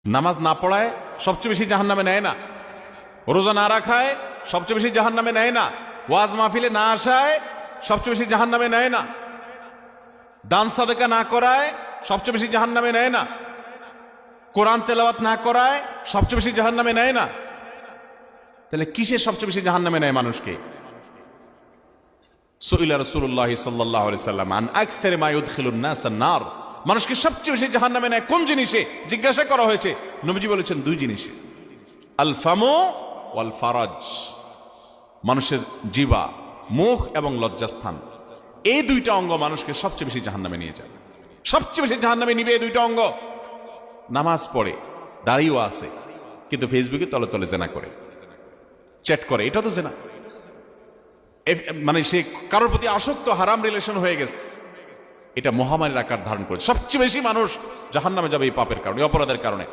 নামাজ না পড়ায় সবচেয়ে বেশি জাহান্নামে নেয় না, রোজা না রাখায় সবচেয়ে বেশি জাহান্নামে নেয় না, ওয়াজ মাহফিলে না আসায় সবচেয়ে বেশি জাহান্নামে নেয় না, দান সাদেকা না করায় সবচেয়ে বেশি জাহান্নামে নেয় না, কোরআন তেলাওয়াত না করায় সবচেয়ে বেশি জাহান্নামে নেয় না। তাহলে কিসের সবচেয়ে বেশি জাহান্নামে নেয় মানুষকে? সুইলা রাসূলুল্লাহ সাল্লাল্লাহু আলাইহি সাল্লাম আন আকসারি মা ইউদখিলুন নাস আন-নার, মানুষকে সবচেয়ে বেশি জাহান্নামে নেয় কোন জিনিসে জিজ্ঞাসা করা হয়েছে। নবীজি বলেছেন দুই জিনিসে, আল ফামু ওয়াল ফারাজ, মানুষের জিহ্বা, মুখ এবং লজ্জাস্থান, এই দুইটা অঙ্গ মানুষকে সবচেয়ে বেশি জাহান্নামে নিয়ে যাবে। সবচেয়ে বেশি জাহান্নামে নিবে এই দুইটা অঙ্গ। নামাজ পড়ে, দাঁড়িয়েও আছে, কিন্তু ফেসবুকে তলে তলে জেনা করে, চ্যাট করে, এটা তো জেনা। মানে সে কারোর প্রতি আসক্ত, হারাম রিলেশন হয়ে গেছে, এটা মহামারীর আকার ধারণ করে। সবচেয়ে বেশি মানুষ জাহান্নামে যাবে এই পাপের কারণে, অপরাধের কারণে।